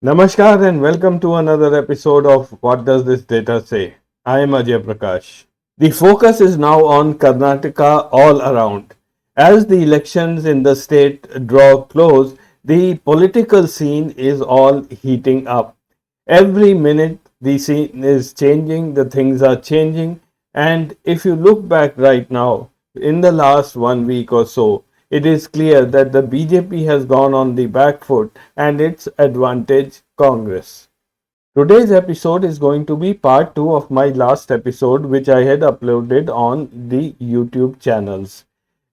Namaskar and welcome to another episode of What Does This Data Say? I am Ajay Prakash. The focus is now on Karnataka all around. As the elections in the state draw close, the political scene is all heating up. Every minute the scene is changing, the things are changing, and if you look back right now, in the last 1 week or so, it is clear that the BJP has gone on the back foot and its advantage Congress. Today's episode is going to be part 2 of my last episode, which I had uploaded on the YouTube channels.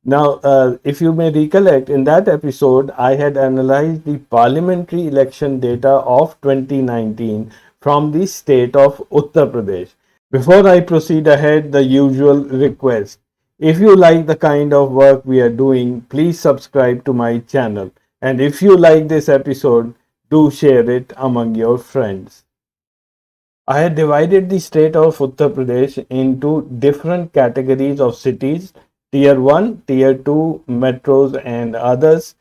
Now, if you may recollect, in that episode, I had analyzed the parliamentary election data of 2019 from the state of Uttar Pradesh. Before I proceed ahead, the usual request. If you like the kind of work we are doing, please subscribe to my channel. And if you like this episode, do share it among your friends. I had divided the state of Uttar Pradesh into different categories of cities, tier 1, tier 2, metros and others.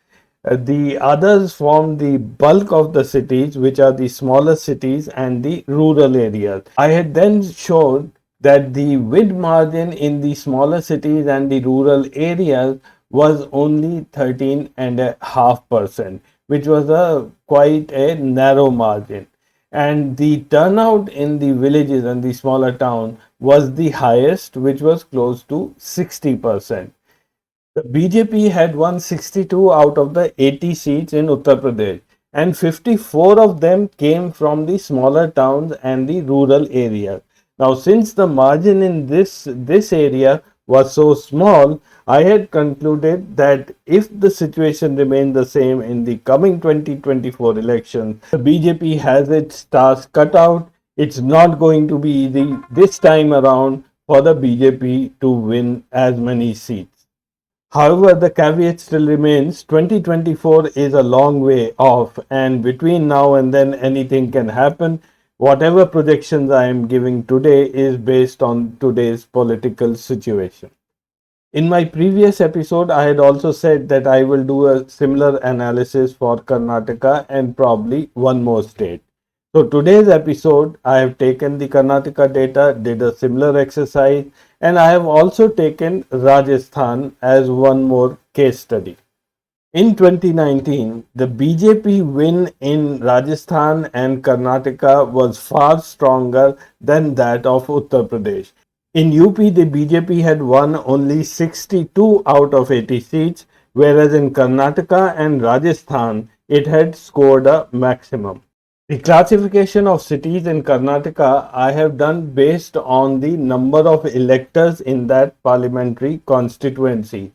The others form the bulk of the cities, which are the smaller cities and the rural areas. I had then showed that the wind margin in the smaller cities and the rural areas was only 13.5%, which was quite a narrow margin. And the turnout in the villages and the smaller town was the highest, which was close to 60%. The BJP had won 62 out of the 80 seats in Uttar Pradesh, and 54 of them came from the smaller towns and the rural areas. Now, since the margin in this area was so small, I had concluded that if the situation remained the same in the coming 2024 elections, the BJP has its task cut out. It's not going to be easy this time around for the BJP to win as many seats. However, the caveat still remains 2024 is a long way off, and between now and then, anything can happen. Whatever projections I am giving today is based on today's political situation. In my previous episode, I had also said that I will do a similar analysis for Karnataka and probably one more state. So today's episode, I have taken the Karnataka data, did a similar exercise, and I have also taken Rajasthan as one more case study. In 2019, the BJP win in Rajasthan and Karnataka was far stronger than that of Uttar Pradesh. In UP, the BJP had won only 62 out of 80 seats, whereas in Karnataka and Rajasthan, it had scored a maximum. The classification of cities in Karnataka I have done based on the number of electors in that parliamentary constituency.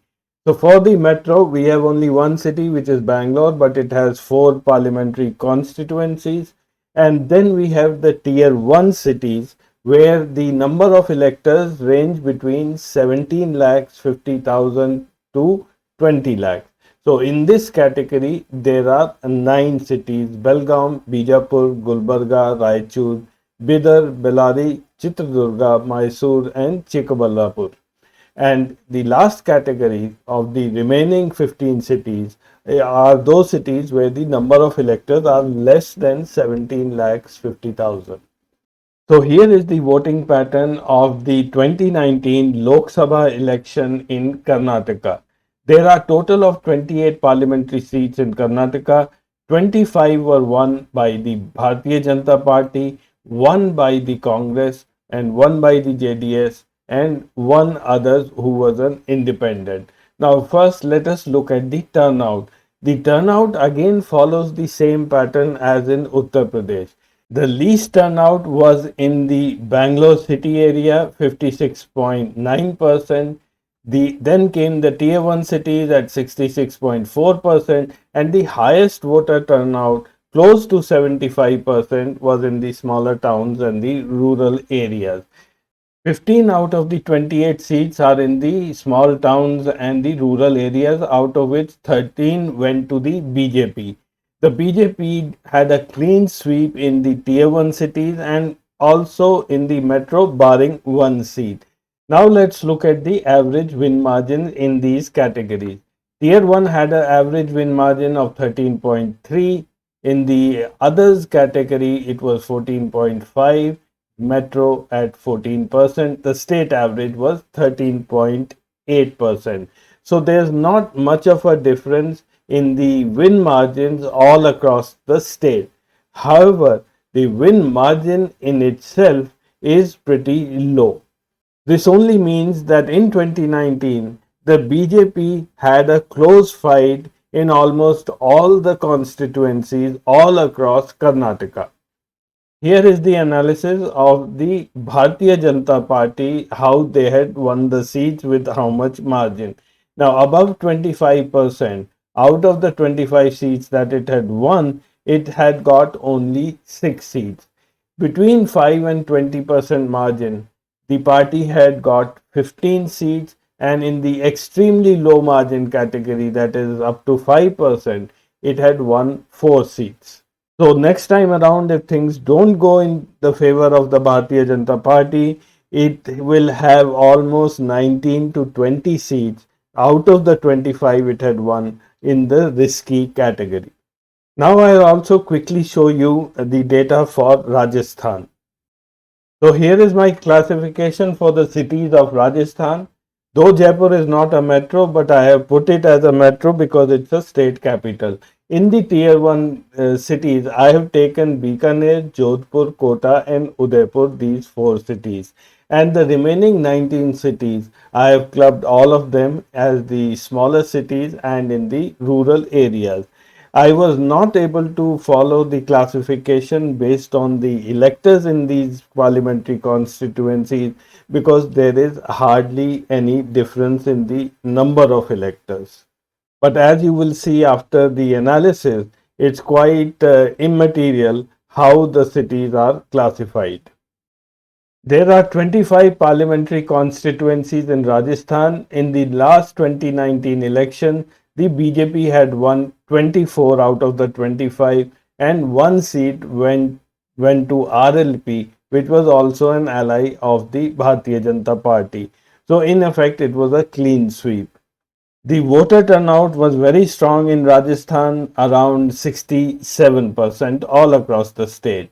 So for the metro, we have only one city, which is Bangalore, but it has 4 parliamentary constituencies. And then we have the tier 1 cities, where the number of electors range between 17 lakhs 50,000 to 20 lakhs. So in this category, there are 9 cities: Belgaum, Bijapur, Gulbarga, Raichur, Bidar, Bellary, Chitradurga, Mysore and Chikaballapur. And the last category of the remaining 15 cities are those cities where the number of electors are less than 17 lakhs 50,000. So here is the voting pattern of the 2019 Lok Sabha election in Karnataka. There are total of 28 parliamentary seats in Karnataka. 25 were won by the Bharatiya Janata Party, 1 by the Congress, and 1 by the JDS, and 1 others who was an independent. Now first let us look at the turnout. The turnout again follows the same pattern as in Uttar Pradesh. The least turnout was in the Bangalore city area, 56.9%. Then came the tier 1 cities at 66.4%, and the highest voter turnout, close to 75%, was in the smaller towns and the rural areas. 15 out of the 28 seats are in the small towns and the rural areas, out of which 13 went to the BJP. The BJP had a clean sweep in the tier 1 cities and also in the metro, barring 1 seat. Now let's look at the average win margin in these categories. Tier 1 had an average win margin of 13.3, In the others category, it was 14.5, metro at 14%. The state average was 13.8%. So there's not much of a difference in the win margins all across the state. However, the win margin in itself is pretty low. This only means that in 2019, the BJP had a close fight in almost all the constituencies all across Karnataka. Here is the analysis of the Bharatiya Janata Party, how they had won the seats with how much margin. Now, above 25%, out of the 25 seats that it had won, it had got only 6 seats. Between 5 and 20% margin, the party had got 15 seats, and in the extremely low margin category, that is up to 5%, it had won 4 seats. So next time around, if things don't go in the favor of the Bharatiya Janata Party, it will have almost 19 to 20 seats out of the 25 it had won in the risky category. Now I'll also quickly show you the data for Rajasthan. So here is my classification for the cities of Rajasthan. Though Jaipur is not a metro, but I have put it as a metro because it's a state capital. In the tier 1 cities, I have taken Bikaner, Jodhpur, Kota and Udaipur, these 4 cities. And the remaining 19 cities, I have clubbed all of them as the smaller cities and in the rural areas. I was not able to follow the classification based on the electors in these parliamentary constituencies because there is hardly any difference in the number of electors. But as you will see after the analysis, it's quite immaterial how the cities are classified. There are 25 parliamentary constituencies in Rajasthan. In the last 2019 election, the BJP had won 24 out of the 25 and one seat went to RLP, which was also an ally of the Bharatiya Janata Party. So in effect, it was a clean sweep. The voter turnout was very strong in Rajasthan, around 67% all across the state.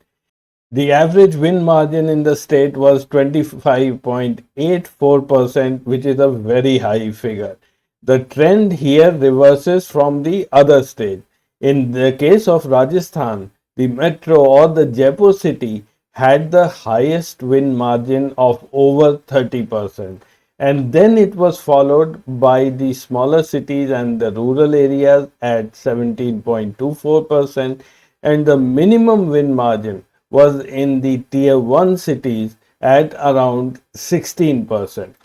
The average win margin in the state was 25.84%, which is a very high figure. The trend here reverses from the other states. In the case of Rajasthan, the metro or the Jaipur city had the highest win margin of over 30%. And then it was followed by the smaller cities and the rural areas at 17.24%, and the minimum win margin was in the tier 1 cities at around 16%.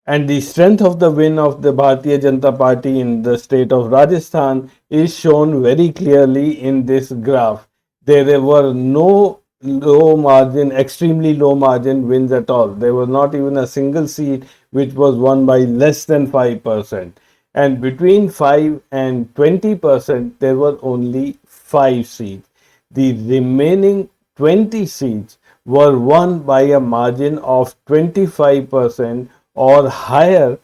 And the strength of the win of the Bharatiya Janata Party in the state of Rajasthan is shown very clearly in this graph. There were no low margin, extremely low margin wins at all. There was not even a single seat which was won by less than 5%. And between 5 and 20%, there were only 5 seats. The remaining 20 seats were won by a margin of 25% or higher,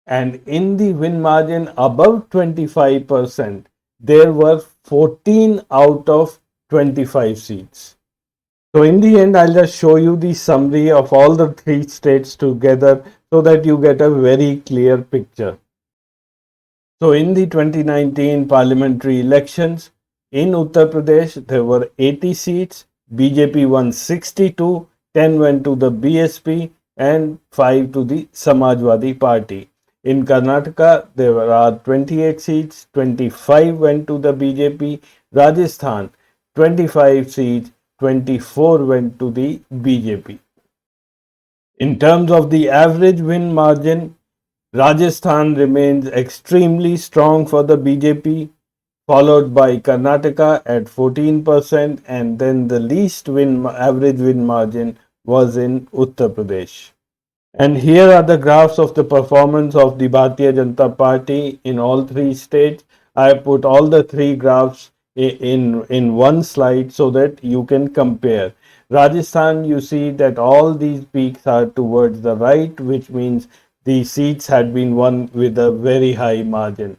and in the win margin above 25%, there were 14 out of 25 seats. So in the end, I'll just show you the summary of all the 3 states together so that you get a very clear picture. So in the 2019 parliamentary elections, in Uttar Pradesh, there were 80 seats, BJP won 62, 10 went to the BSP and 5 to the Samajwadi Party. In Karnataka, there are 28 seats, 25 went to the BJP. Rajasthan, 25 seats, 24 went to the BJP. In terms of the average win margin, Rajasthan remains extremely strong for the BJP, followed by Karnataka at 14%, and then the least average win margin was in Uttar Pradesh. And here are the graphs of the performance of the Bharatiya Janata Party in all 3 states. I put all the 3 graphs in one slide so that you can compare. Rajasthan, you see that all these peaks are towards the right, which means the seats had been won with a very high margin.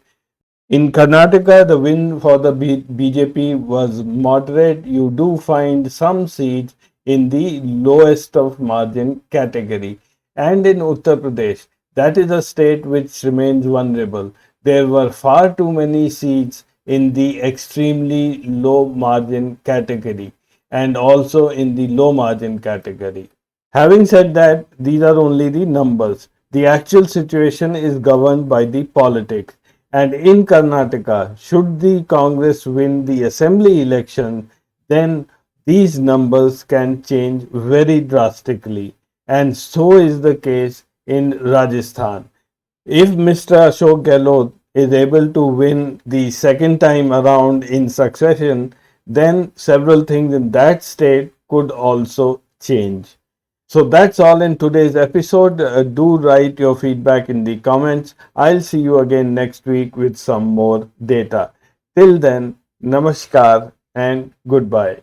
In Karnataka, the win for the BJP was moderate. You do find some seats in the lowest of margin category. And in Uttar Pradesh, that is a state which remains vulnerable. There were far too many seats in the extremely low margin category and also in the low margin category. Having said that, these are only the numbers. The actual situation is governed by the politics. And in Karnataka, should the Congress win the assembly election, then these numbers can change very drastically. And so is the case in Rajasthan. If Mr. Ashok Gehlot is able to win the second time around in succession, then several things in that state could also change. So that's all in today's episode. Do write your feedback in the comments. I'll see you again next week with some more data. Till then, namaskar and goodbye.